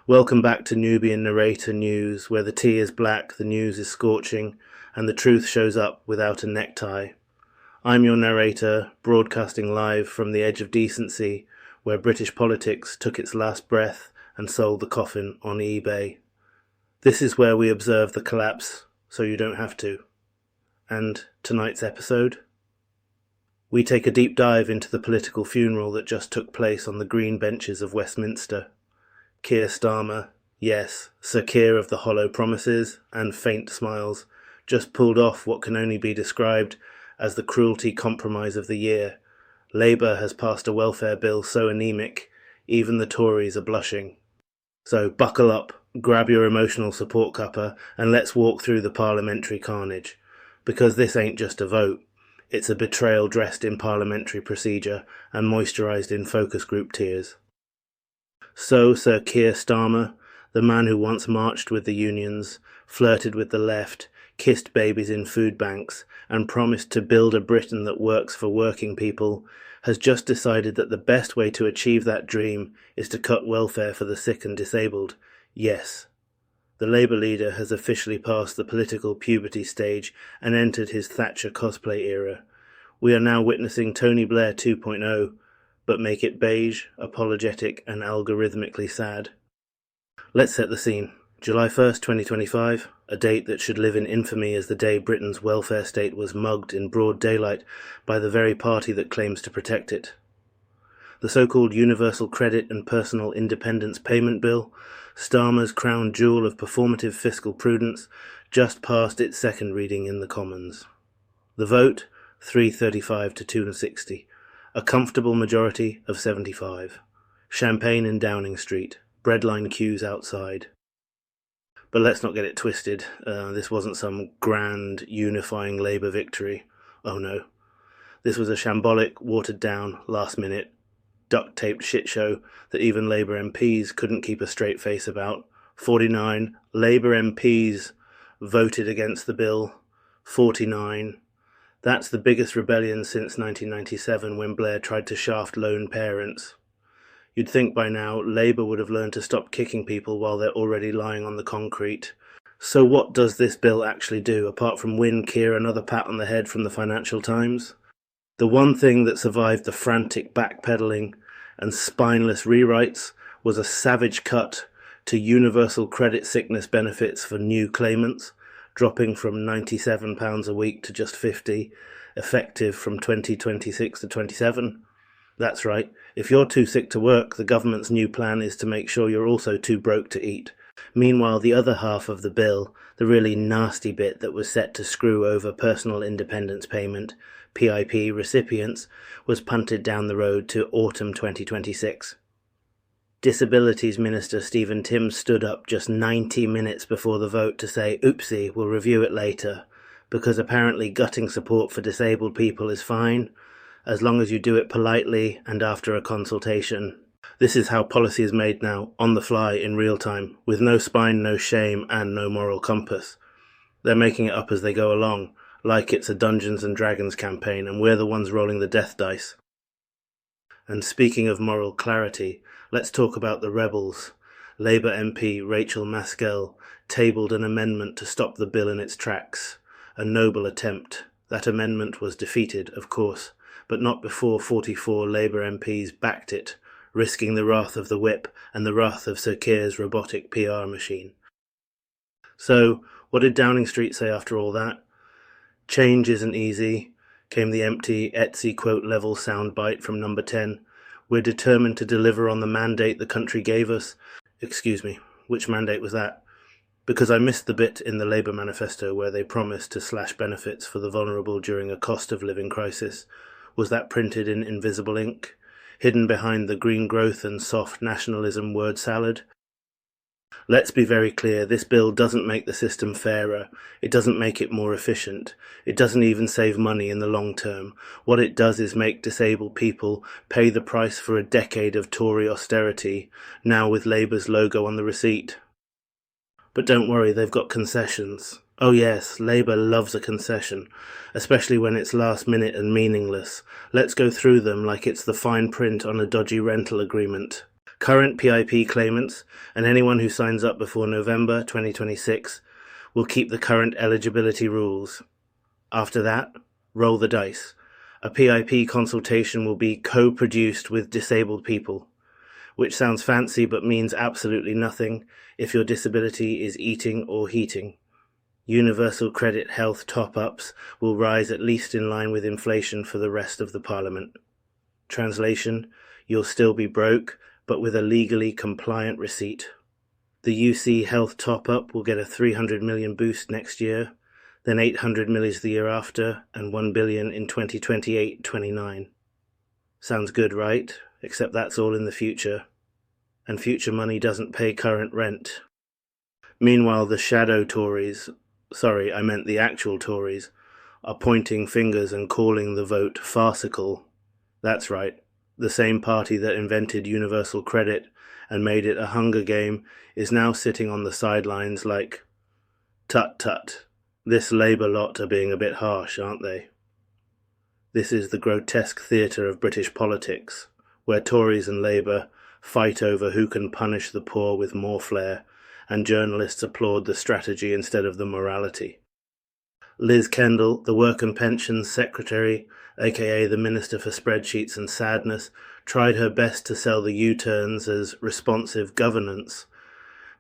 Welcome back to Nubian Narrator News, where the tea is black, the news is scorching, and the truth shows up without a necktie. I'm your narrator, broadcasting live from the edge of decency, where British politics took its last breath and sold the coffin on eBay. This is where we observe the collapse, so you don't have to. And tonight's episode? We take a deep dive into the political funeral that just took place on the green benches of Westminster. Keir Starmer, yes, Sir Keir of the hollow promises and faint smiles, just pulled off what can only be described as the cruelty compromise of the year. Labour has passed a welfare bill so anemic, even the Tories are blushing. So buckle up, grab your emotional support cuppa, and let's walk through the parliamentary carnage. Because this ain't just a vote, it's a betrayal dressed in parliamentary procedure and moisturised in focus group tears. So Sir Keir Starmer, the man who once marched with the unions, flirted with the left, kissed babies in food banks, and promised to build a Britain that works for working people, has just decided that the best way to achieve that dream is to cut welfare for the sick and disabled. Yes, the Labour leader has officially passed the political puberty stage and entered his Thatcher cosplay era. We are now witnessing Tony Blair 2.0, but make it beige, apologetic, and algorithmically sad. Let's set the scene. July 1st, 2025, a date that should live in infamy as the day Britain's welfare state was mugged in broad daylight by the very party that claims to protect it. The so-called Universal Credit and Personal Independence Payment Bill, Starmer's crown jewel of performative fiscal prudence, just passed its second reading in the Commons. The vote, 335 to 260. A comfortable majority of 75. Champagne in Downing Street. Breadline queues outside. But let's not get it twisted. This wasn't some grand, unifying Labour victory. Oh no. This was a shambolic, watered-down, last-minute, duct-taped shitshow that even Labour MPs couldn't keep a straight face about. 49 Labour MPs voted against the bill. 49. That's the biggest rebellion since 1997 when Blair tried to shaft lone parents. You'd think by now Labour would have learned to stop kicking people while they're already lying on the concrete. So what does this bill actually do, apart from win Keir another pat on the head from the Financial Times? The one thing that survived the frantic backpedalling and spineless rewrites was a savage cut to universal credit sickness benefits for new claimants, dropping from £97 a week to just £50, effective from 2026 to 27. That's right, if you're too sick to work, the government's new plan is to make sure you're also too broke to eat. Meanwhile, the other half of the bill, the really nasty bit that was set to screw over personal independence payment, PIP recipients, was punted down the road to autumn 2026. Disabilities Minister Stephen Timms stood up just 90 minutes before the vote to say, oopsie, we'll review it later, because apparently gutting support for disabled people is fine, as long as you do it politely and after a consultation. This is how policy is made now, on the fly, in real time, with no spine, no shame, and no moral compass. They're making it up as they go along, like it's a Dungeons and Dragons campaign and we're the ones rolling the death dice. And speaking of moral clarity, let's talk about the rebels. Labour MP Rachel Maskell tabled an amendment to stop the bill in its tracks. A noble attempt. That amendment was defeated, of course, but not before 44 Labour MPs backed it, risking the wrath of the whip and the wrath of Sir Keir's robotic PR machine. So, what did Downing Street say after all that? Change isn't easy, came the empty Etsy quote level soundbite from number 10. We're determined to deliver on the mandate the country gave us. Excuse me, which mandate was that? Because I missed the bit in the Labour manifesto where they promised to slash benefits for the vulnerable during a cost of living crisis. Was that printed in invisible ink? Hidden behind the green growth and soft nationalism word salad? Let's be very clear, this bill doesn't make the system fairer, it doesn't make it more efficient, it doesn't even save money in the long term. What it does is make disabled people pay the price for a decade of Tory austerity, now with Labour's logo on the receipt. But don't worry, they've got concessions. Oh yes, Labour loves a concession, especially when it's last minute and meaningless. Let's go through them like it's the fine print on a dodgy rental agreement. Current PIP claimants and anyone who signs up before November 2026 will keep the current eligibility rules. After that, roll the dice. A PIP consultation will be co-produced with disabled people, which sounds fancy but means absolutely nothing if your disability is eating or heating. Universal Credit health top-ups will rise at least in line with inflation for the rest of the Parliament. Translation, you'll still be broke, but with a legally compliant receipt. The UC health top-up will get a 300 million boost next year, then 800 million the year after, and 1 billion in 2028-29. Sounds good, right? Except that's all in the future. And future money doesn't pay current rent. Meanwhile, the shadow Tories, sorry, I meant the actual Tories, are pointing fingers and calling the vote farcical. That's right, the same party that invented Universal Credit and made it a hunger game is now sitting on the sidelines like, tut tut, this Labour lot are being a bit harsh, aren't they? This is the grotesque theatre of British politics, where Tories and Labour fight over who can punish the poor with more flair, and journalists applaud the strategy instead of the morality. Liz Kendall, the Work and Pensions Secretary, aka the Minister for Spreadsheets and Sadness, tried her best to sell the U-turns as responsive governance.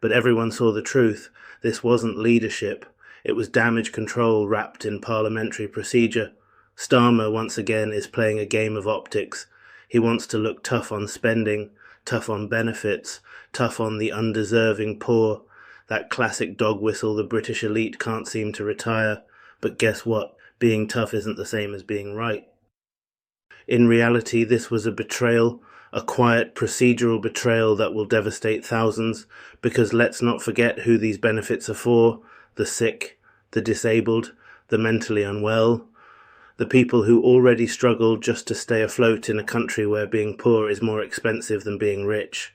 But everyone saw the truth. This wasn't leadership. It was damage control wrapped in parliamentary procedure. Starmer, once again, is playing a game of optics. He wants to look tough on spending, tough on benefits, tough on the undeserving poor. That classic dog whistle the British elite can't seem to retire. But guess what? Being tough isn't the same as being right. In reality, this was a betrayal, a quiet procedural betrayal that will devastate thousands, because let's not forget who these benefits are for: the sick, the disabled, the mentally unwell, the people who already struggle just to stay afloat in a country where being poor is more expensive than being rich.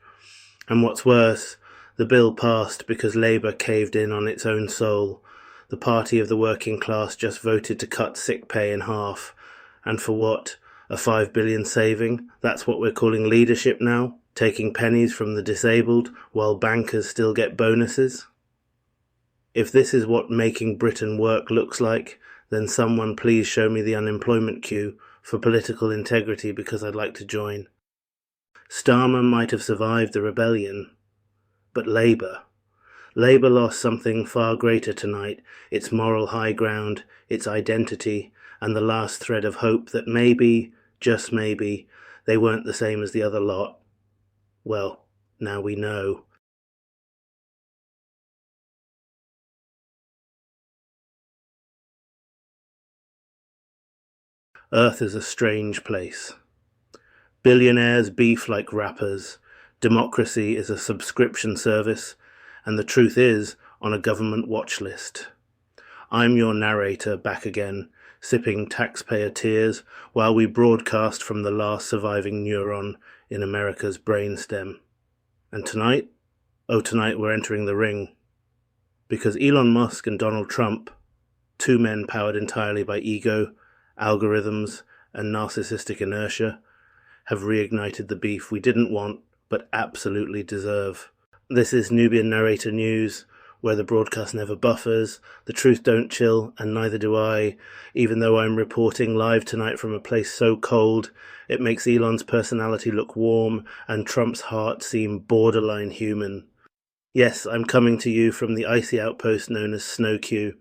And what's worse, the bill passed because Labour caved in on its own soul. The party of the working class just voted to cut sick pay in half. And for what? A 5 billion saving? That's what we're calling leadership now? Taking pennies from the disabled while bankers still get bonuses? If this is what making Britain work looks like, then someone please show me the unemployment queue for political integrity, because I'd like to join. Starmer might have survived the rebellion, but Labour lost something far greater tonight: its moral high ground, its identity, and the last thread of hope that maybe, just maybe, they weren't the same as the other lot. Well, now we know. Earth is a strange place. Billionaires beef like rappers. Democracy is a subscription service, and the truth is on a government watch list. I'm your narrator back again, sipping taxpayer tears while we broadcast from the last surviving neuron in America's brainstem. And tonight? Oh, tonight we're entering the ring. Because Elon Musk and Donald Trump, two men powered entirely by ego, algorithms, and narcissistic inertia, have reignited the beef we didn't want but absolutely deserve. This is Nubian Narrator News, where the broadcast never buffers, the truth don't chill, and neither do I, even though I'm reporting live tonight from a place so cold it makes Elon's personality look warm and Trump's heart seem borderline human. Yes, I'm coming to you from the icy outpost known as Snowqueue,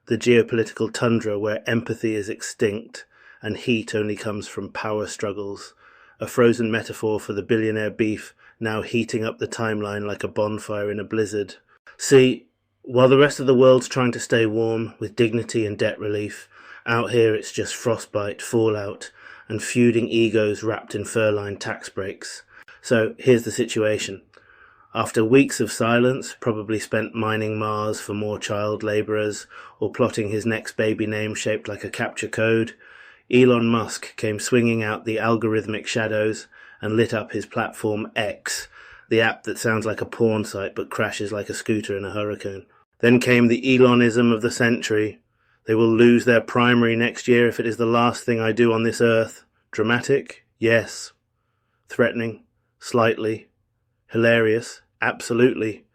the geopolitical tundra where empathy is extinct and heat only comes from power struggles, a frozen metaphor for the billionaire beef now heating up the timeline like a bonfire in a blizzard. See, while the rest of the world's trying to stay warm with dignity and debt relief, out here it's just frostbite, fallout, and feuding egos wrapped in fur-lined tax breaks. So here's the situation. After weeks of silence, probably spent mining Mars for more child labourers or plotting his next baby name shaped like a capture code, Elon Musk came swinging out the algorithmic shadows and lit up his platform X, the app that sounds like a porn site but crashes like a scooter in a hurricane. Then came the Elonism of the century. They will lose their primary next year if it is the last thing I do on this earth. Dramatic? Yes. Threatening? Slightly. Hilarious, absolutely.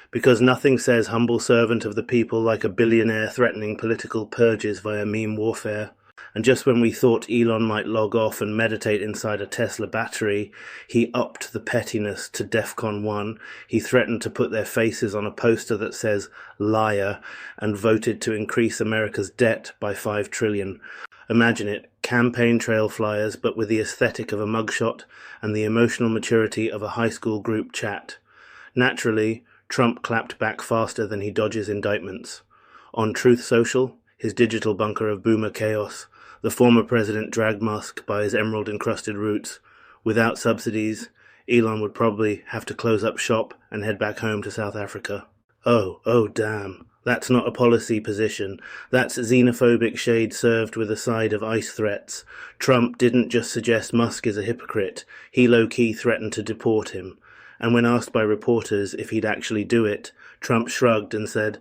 Because nothing says humble servant of the people like a billionaire threatening political purges via meme warfare. And just when we thought Elon might log off and meditate inside a Tesla battery, he upped the pettiness to DEFCON 1. He threatened to put their faces on a poster that says liar and voted to increase America's debt by $5 trillion. Imagine it, campaign trail flyers, but with the aesthetic of a mugshot and the emotional maturity of a high school group chat. Naturally, Trump clapped back faster than he dodges indictments. On Truth Social, his digital bunker of boomer chaos, the former president dragged Musk by his emerald-encrusted roots. Without subsidies, Elon would probably have to close up shop and head back home to South Africa. Oh damn. That's not a policy position. That's xenophobic shade served with a side of ice threats. Trump didn't just suggest Musk is a hypocrite. He low-key threatened to deport him. And when asked by reporters if he'd actually do it, Trump shrugged and said,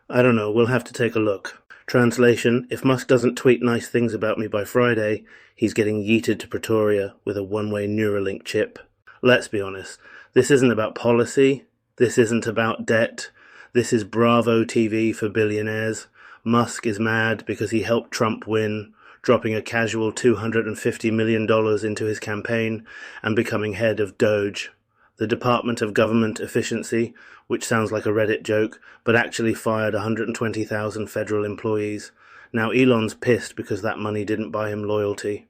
"I don't know, we'll have to take a look." Translation, if Musk doesn't tweet nice things about me by Friday, he's getting yeeted to Pretoria with a one-way Neuralink chip. Let's be honest, this isn't about policy, this isn't about debt, this is Bravo TV for billionaires. Musk is mad because he helped Trump win, dropping a casual $250 million into his campaign and becoming head of DOGE. The Department of Government Efficiency, which sounds like a Reddit joke, but actually fired 120,000 federal employees. Now Elon's pissed because that money didn't buy him loyalty.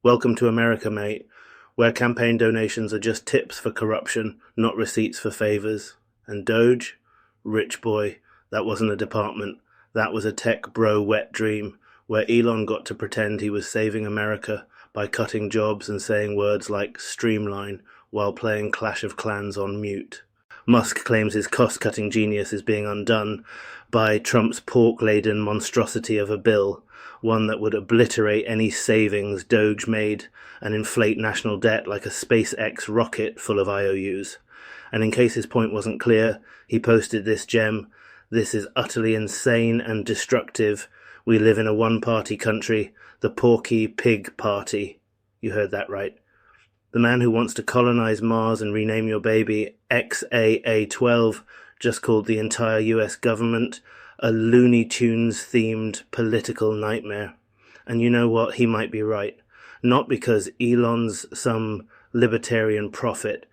Welcome to America, mate, where campaign donations are just tips for corruption, not receipts for favors. And DOGE? Rich boy, that wasn't a department. That was a tech bro wet dream, where Elon got to pretend he was saving America by cutting jobs and saying words like streamline, while playing Clash of Clans on mute. Musk claims his cost-cutting genius is being undone by Trump's pork-laden monstrosity of a bill, one that would obliterate any savings DOGE made and inflate national debt like a SpaceX rocket full of IOUs. And in case his point wasn't clear, he posted this gem. This is utterly insane and destructive. We live in a one-party country, the Porky Pig Party. You heard that right. The man who wants to colonize Mars and rename your baby XAA-12 just called the entire US government a Looney Tunes-themed political nightmare. And you know what? He might be right. Not because Elon's some libertarian prophet,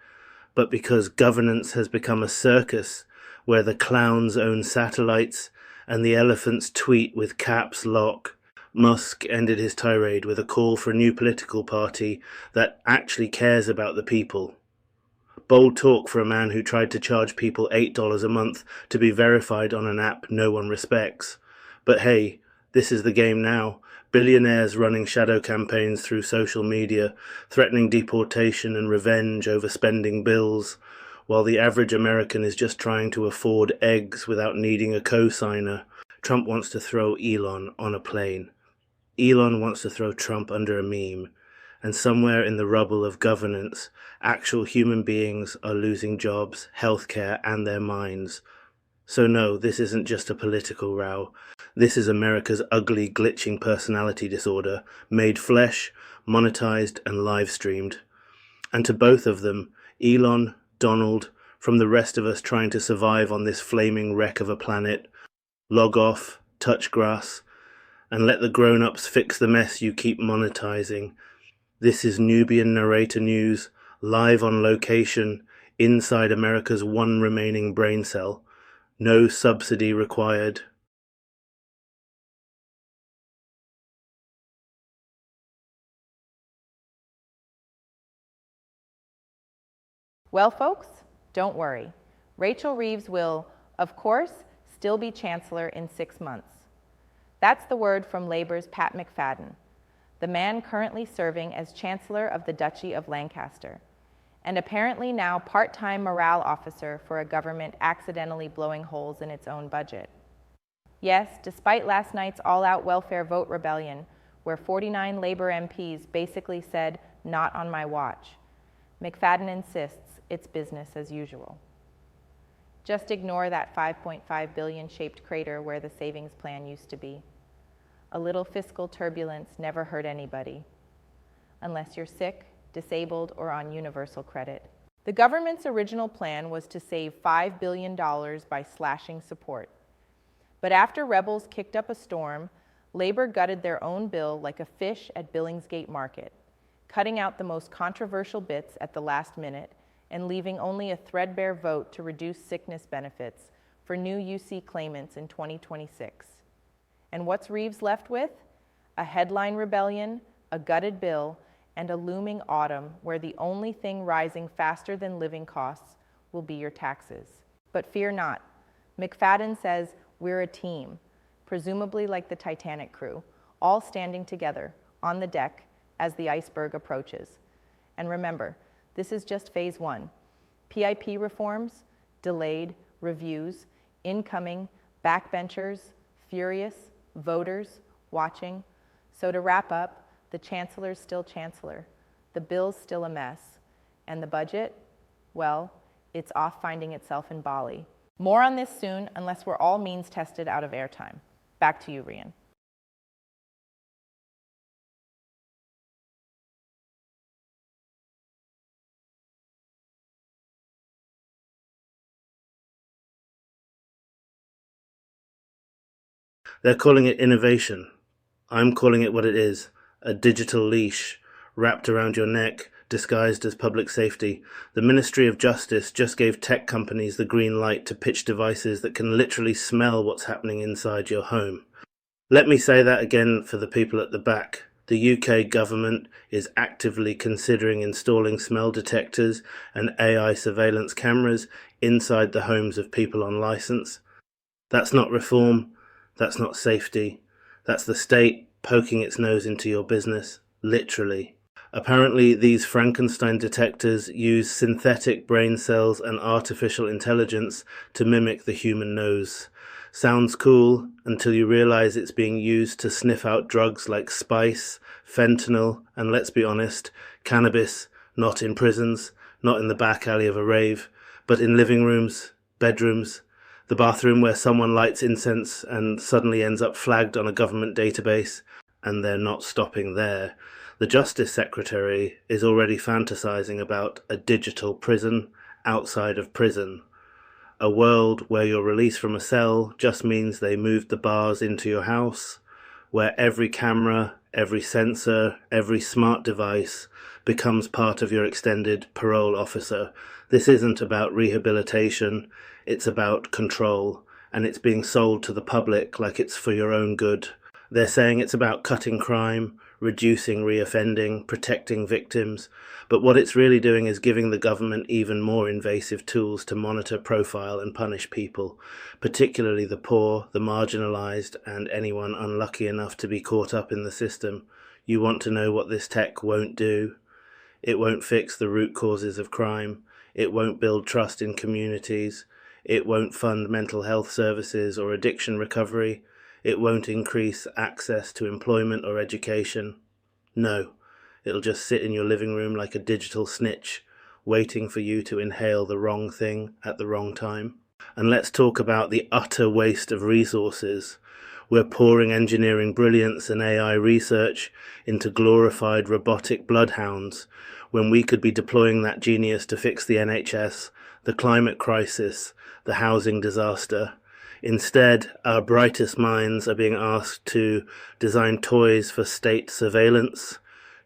but because governance has become a circus where the clowns own satellites and the elephants tweet with caps lock. Musk ended his tirade with a call for a new political party that actually cares about the people. Bold talk for a man who tried to charge people $8 a month to be verified on an app no one respects. But hey, this is the game now. Billionaires running shadow campaigns through social media, threatening deportation and revenge over spending bills, while the average American is just trying to afford eggs without needing a co-signer. Trump wants to throw Elon on a plane. Elon wants to throw Trump under a meme, and somewhere in the rubble of governance, actual human beings are losing jobs, healthcare, and their minds. So no, this isn't just a political row. This is America's ugly, glitching personality disorder, made flesh, monetized, and live-streamed. And to both of them, Elon, Donald, from the rest of us trying to survive on this flaming wreck of a planet, log off, touch grass, and let the grown-ups fix the mess you keep monetizing. This is Nubian Narrator News, live on location, inside America's one remaining brain cell. No subsidy required. Well, folks, don't worry. Rachel Reeves will, of course, still be Chancellor in 6 months. That's the word from Labour's Pat McFadden, the man currently serving as Chancellor of the Duchy of Lancaster, and apparently now part-time morale officer for a government accidentally blowing holes in its own budget. Yes, despite last night's all-out welfare vote rebellion, where 49 Labour MPs basically said, "Not on my watch," McFadden insists it's business as usual. Just ignore that $5.5 billion shaped crater where the savings plan used to be. A little fiscal turbulence never hurt anybody, unless you're sick, disabled, or on universal credit. The government's original plan was to save $5 billion by slashing support. But after rebels kicked up a storm, Labour gutted their own bill like a fish at Billingsgate Market, cutting out the most controversial bits at the last minute and leaving only a threadbare vote to reduce sickness benefits for new UC claimants in 2026. And what's Reeves left with? A headline rebellion, a gutted bill, and a looming autumn where the only thing rising faster than living costs will be your taxes. But fear not. McFadden says we're a team, presumably like the Titanic crew, all standing together on the deck as the iceberg approaches. And remember, this is just phase one. PIP reforms, delayed, reviews, incoming, backbenchers, furious, voters, watching. So to wrap up, the Chancellor's still Chancellor, the bill's still a mess, and the budget, well, it's off finding itself in Bali. More on this soon, unless we're all means tested out of airtime. Back to you, Rian. They're calling it innovation. I'm calling it what it is, a digital leash wrapped around your neck, disguised as public safety. The Ministry of Justice just gave tech companies the green light to pitch devices that can literally smell what's happening inside your home. Let me say that again for the people at the back. The UK government is actively considering installing smell detectors and AI surveillance cameras inside the homes of people on licence. That's not reform, that's not safety, that's the state poking its nose into your business, literally. Apparently, these Frankenstein detectors use synthetic brain cells and artificial intelligence to mimic the human nose. Sounds cool until you realize it's being used to sniff out drugs like spice, fentanyl, and let's be honest, cannabis, not in prisons, not in the back alley of a rave, but in living rooms, bedrooms, the bathroom where someone lights incense and suddenly ends up flagged on a government database, and they're not stopping there. The Justice Secretary is already fantasizing about a digital prison outside of prison. A world where your release from a cell just means they moved the bars into your house, where every camera, every sensor, every smart device becomes part of your extended parole officer. This isn't about rehabilitation, it's about control, and it's being sold to the public like it's for your own good. They're saying it's about cutting crime, reducing reoffending, protecting victims, but what it's really doing is giving the government even more invasive tools to monitor, profile and punish people, particularly the poor, the marginalised and anyone unlucky enough to be caught up in the system. You want to know what this tech won't do? It won't fix the root causes of crime. It won't build trust in communities. It won't fund mental health services or addiction recovery. It won't increase access to employment or education. No, it'll just sit in your living room like a digital snitch, waiting for you to inhale the wrong thing at the wrong time. And let's talk about the utter waste of resources. We're pouring engineering brilliance and AI research into glorified robotic bloodhounds, when we could be deploying that genius to fix the NHS, the climate crisis, the housing disaster. Instead, our brightest minds are being asked to design toys for state surveillance,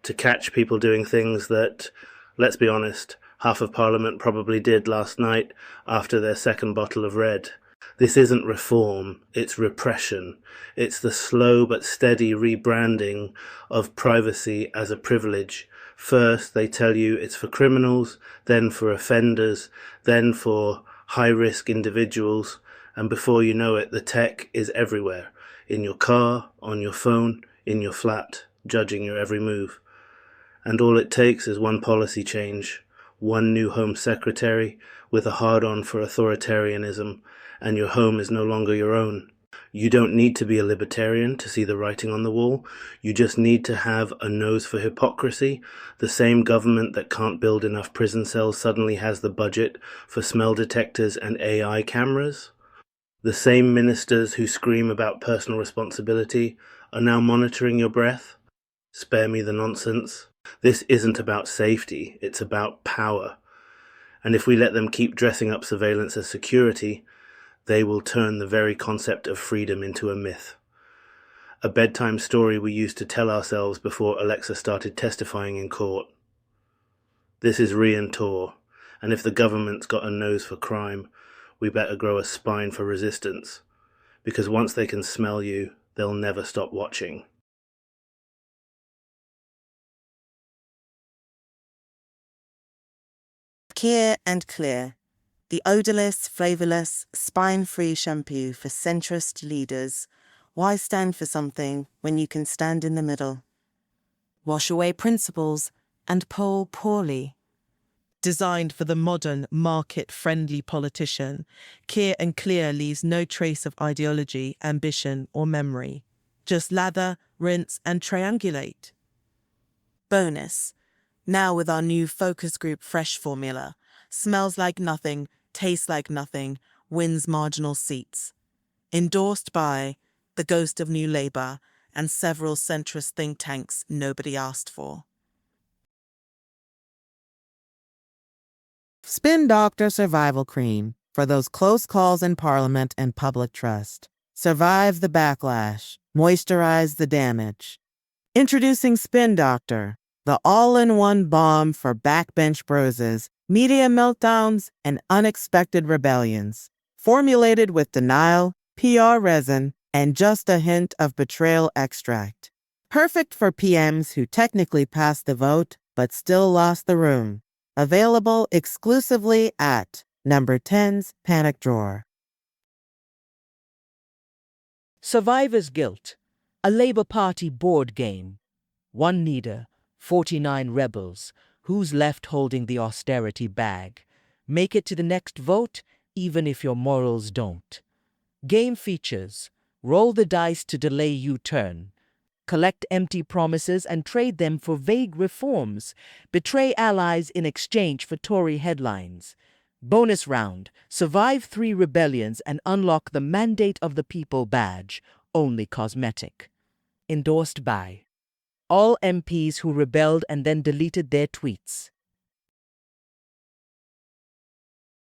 to catch people doing things that, let's be honest, half of Parliament probably did last night after their second bottle of red. This isn't reform, it's repression. It's the slow but steady rebranding of privacy as a privilege. First, they tell you it's for criminals, then for offenders, then for high-risk individuals, and before you know it, the tech is everywhere, in your car, on your phone, in your flat, judging your every move. And all it takes is one policy change, one new Home Secretary with a hard-on for authoritarianism, and your home is no longer your own. You don't need to be a libertarian to see the writing on the wall. You just need to have a nose for hypocrisy. The same government that can't build enough prison cells suddenly has the budget for smell detectors and AI cameras. The same ministers who scream about personal responsibility are now monitoring your breath. Spare me the nonsense. This isn't about safety, it's about power. And if we let them keep dressing up surveillance as security, they will turn the very concept of freedom into a myth. A bedtime story we used to tell ourselves before Alexa started testifying in court. This is Rian Tor, and if the government's got a nose for crime, we better grow a spine for resistance, because once they can smell you, they'll never stop watching. Keir and Clear, the odorless, flavourless, spine-free shampoo for centrist leaders. Why stand for something when you can stand in the middle? Wash away principles and poll poorly. Designed for the modern, market-friendly politician, Keir and Clear leaves no trace of ideology, ambition, or memory. Just lather, rinse, and triangulate. Bonus. Now with our new focus group fresh formula. Smells like nothing, tastes like nothing, wins marginal seats. Endorsed by the ghost of New Labour and several centrist think tanks nobody asked for. Spin Doctor Survival Cream for those close calls in Parliament and public trust. Survive the backlash. Moisturize the damage. Introducing Spin Doctor, the all-in-one balm for backbench bruises, media meltdowns, and unexpected rebellions. Formulated with denial, PR resin, and just a hint of betrayal extract. Perfect for PMs who technically passed the vote but still lost the room. Available exclusively at Number 10's Panic Drawer. Survivor's Guilt, a Labour Party board game. One leader, 49 rebels. Who's left holding the austerity bag? Make it to the next vote, even if your morals don't. Game features: roll the dice to delay U-turn. Collect empty promises and trade them for vague reforms. Betray allies in exchange for Tory headlines. Bonus round: survive 3 rebellions and unlock the Mandate of the People badge, only cosmetic. Endorsed by all MPs who rebelled and then deleted their tweets.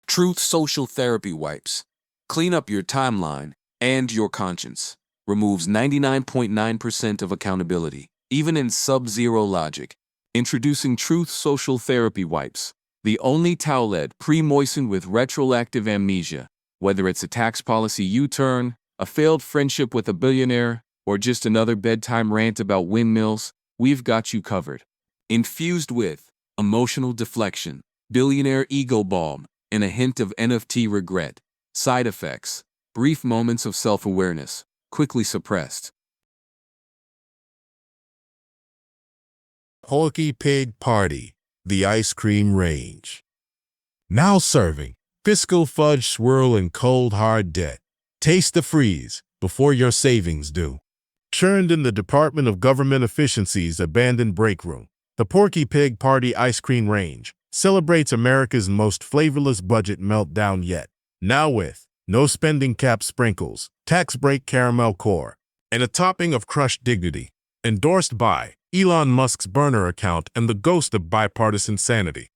Truth Social Therapy Wipes. Clean up your timeline and your conscience. Removes 99.9% of accountability, even in sub-zero logic. Introducing Truth Social Therapy Wipes. The only towelette pre-moistened with retroactive amnesia. Whether it's a tax policy U-turn, a failed friendship with a billionaire, or just another bedtime rant about windmills, we've got you covered. Infused with emotional deflection, billionaire ego balm, and a hint of NFT regret. Side effects: brief moments of self-awareness, quickly suppressed. Porky Pig Party, the ice cream range. Now serving fiscal fudge swirl and cold hard debt. Taste the freeze before your savings do. Churned in the Department of Government Efficiency's abandoned break room, the Porky Pig Party ice cream range celebrates America's most flavorless budget meltdown yet. Now with no spending cap sprinkles, tax break caramel core, and a topping of crushed dignity. Endorsed by Elon Musk's burner account and the ghost of bipartisan sanity.